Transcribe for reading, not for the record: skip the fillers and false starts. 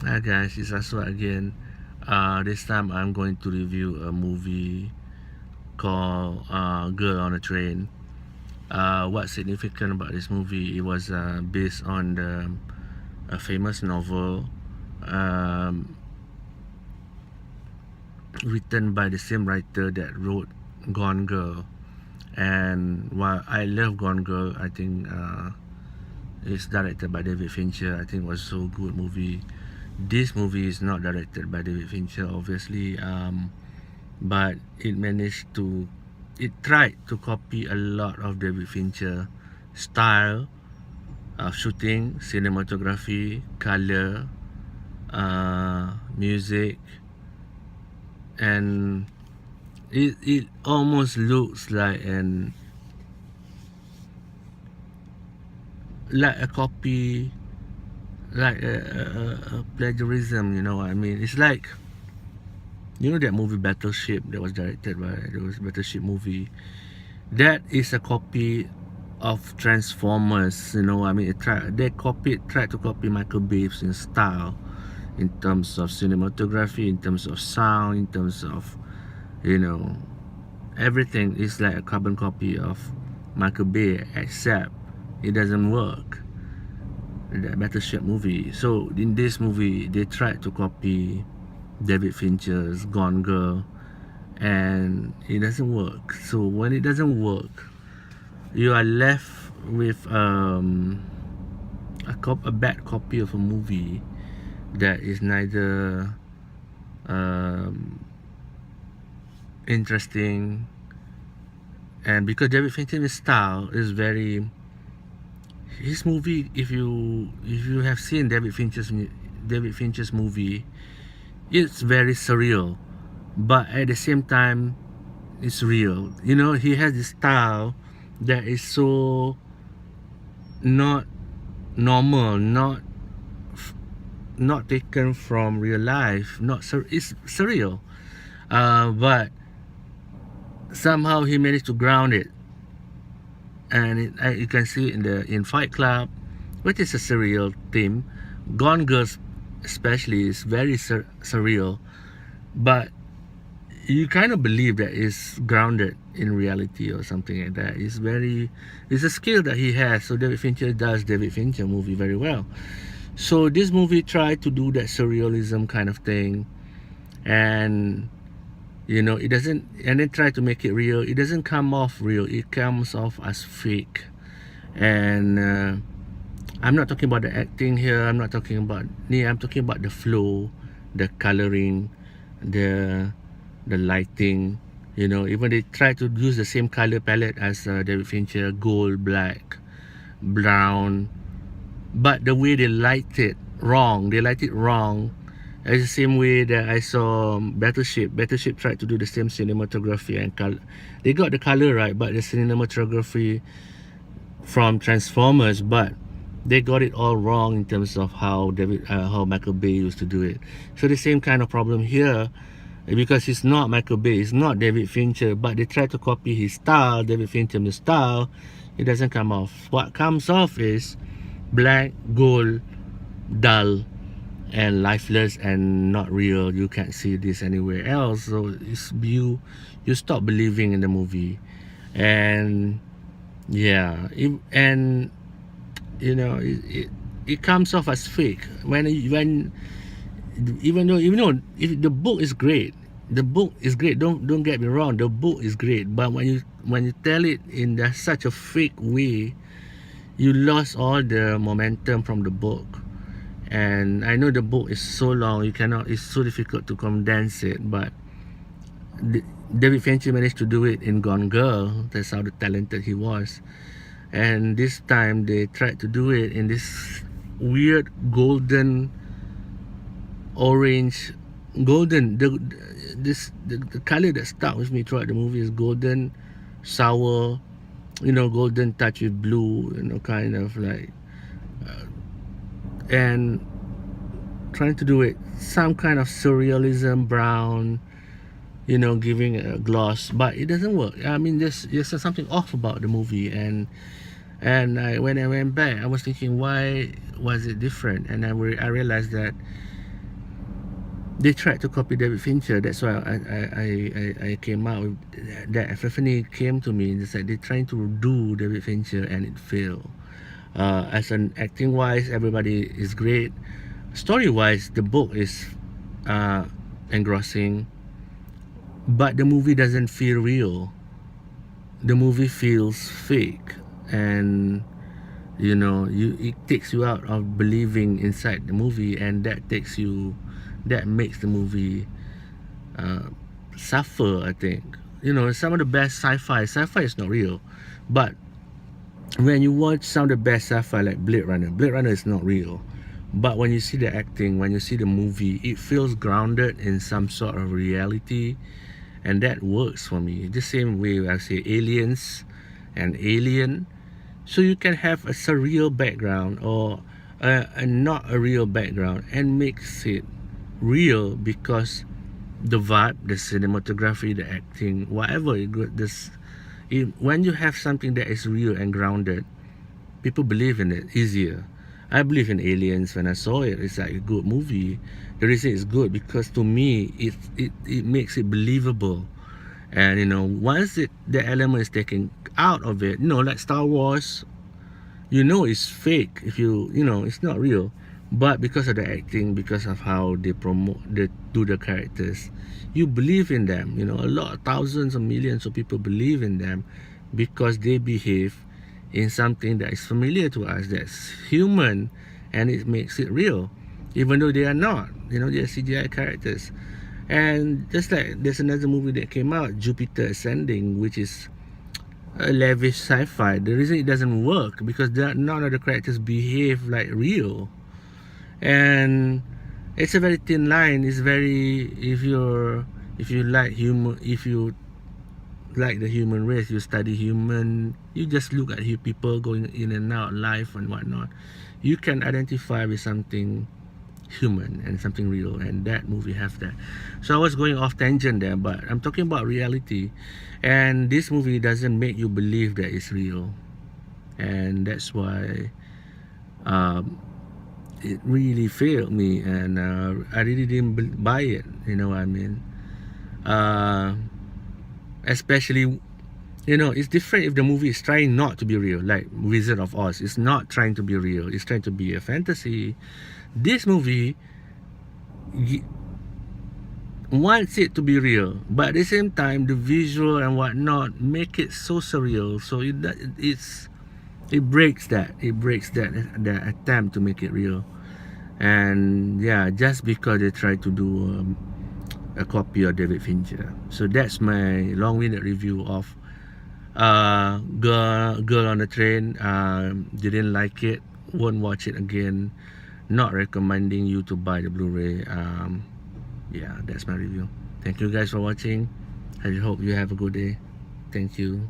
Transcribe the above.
Hi guys, it's Aswa again. This time I'm going to review a movie called Girl on a Train. What's significant about this movie? It was based on a famous novel um, written by the same writer that wrote Gone Girl. And while I love Gone Girl, I think it's directed by David Fincher. I think it was so good movie. This movie is not directed by David Fincher, obviously. But it tried to copy a lot of David Fincher style of shooting, cinematography, color, music, and it almost looks like a copy, like a plagiarism. You know what I mean? It's like, you know, that movie Battleship that was directed by, there was Battleship movie. That is a copy of Transformers. You know what I mean? Tried to copy Michael Bay's in style, in terms of cinematography, in terms of sound, in terms of, you know, everything is like a carbon copy of Michael Bay, except it doesn't work. The Battleship movie. So in this movie, they tried to copy David Fincher's Gone Girl, and it doesn't work. So when it doesn't work, you are left with a bad copy of a movie that is neither um, interesting, and because David Fincher's style is very, his movie, if you have seen David Fincher's movie, it's very surreal, but at the same time it's real. You know, he has this style that is so not normal, not taken from real life, it's surreal, but somehow he managed to ground it, and you can see it in Fight Club, which is a surreal theme. Gone Girls especially is very surreal, but you kind of believe that it's grounded in reality or something like that. It's a skill that he has. So David Fincher does David Fincher movie very well. So this movie tried to do that surrealism kind of thing, and you know, it doesn't, and then try to make it real. It doesn't come off real, it comes off as fake. And I'm not talking about the acting here, I'm talking about the flow, the coloring, the lighting. You know, even they try to use the same color palette as David Fincher, gold, black, brown, but the way they light it wrong. They light it wrong. It's the same way that I saw Battleship. Battleship tried to do the same cinematography and color. They got the color right, but the cinematography from Transformers, but they got it all wrong in terms of how Michael Bay used to do it. So the same kind of problem here, because it's not Michael Bay, it's not David Fincher, but they try to copy his style, David Fincher's style. It doesn't come off. What comes off is black, gold, dull, and lifeless, and not real. You can't see this anywhere else. So you stop believing in the movie, and yeah, and you know, it comes off as fake when even though if the book is great, don't get me wrong, the book is great, but when you tell it in such a fake way, you lost all the momentum from the book. And I know the book is so long, it's so difficult to condense it, but David Fincher managed to do it in Gone Girl. That's how talented he was. And this time they tried to do it in this weird golden orange, golden, the color that stuck with me throughout the movie is golden, sour, you know, golden touch with blue, you know, kind of like, and trying to do it some kind of surrealism, brown, you know, giving a gloss, but it doesn't work. I mean, there's something off about the movie. And when I went back, I was thinking, why was it different? And I realized that they tried to copy David Fincher. That's why I came out with that epiphany came to me. It's like they're trying to do David Fincher and it failed. As an acting wise, everybody is great. Story wise, the book is engrossing, but the movie doesn't feel real. The movie feels fake, and it takes you out of believing inside the movie, and that makes the movie suffer, I think. Some of the best sci-fi is not real, but when you watch some of the best sci-fi like Blade Runner is not real, but when you see the acting, when you see the movie, it feels grounded in some sort of reality, and that works for me. The same way I say Aliens and Alien. So you can have a surreal background or not a real background and makes it real because the vibe, the cinematography, the acting, whatever when you have something that is real and grounded, people believe in it easier. I believe in Aliens. When I saw it, it's like a good movie. The reason it's good because to me it makes it believable. And once the element is taken out of it, like Star Wars, it's fake. If it's not real, but because of the acting, because of how they do the characters, you believe in them. A lot, thousands of millions of people believe in them because they behave in something that is familiar to us, that's human, and it makes it real, even though they are not. They are CGI characters. And just like there's another movie that came out, Jupiter Ascending, which is a lavish sci-fi. The reason it doesn't work because none of the characters behave like real, and it's a very thin line. It's very, if you like humor, if you like the human race, you study human, you just look at people going in and out, life and whatnot, you can identify with something human and something real, and that movie has that. So I was going off tangent there, but I'm talking about reality, and this movie doesn't make you believe that it's real, and that's why it really failed me, and I really didn't buy it. You know what I mean? Especially, it's different if the movie is trying not to be real, like Wizard of Oz. It's not trying to be real, it's trying to be a fantasy. This movie wants it to be real, but at the same time the visual and whatnot make it so surreal, so it breaks that attempt to make it real. And yeah, just because they try to do a copy of David Fincher. So that's my long-winded review of Girl on the Train. Didn't like it, won't watch it again, not recommending you to buy the Blu-ray. Yeah, that's my review. Thank you guys for watching. I hope you have a good day. Thank you.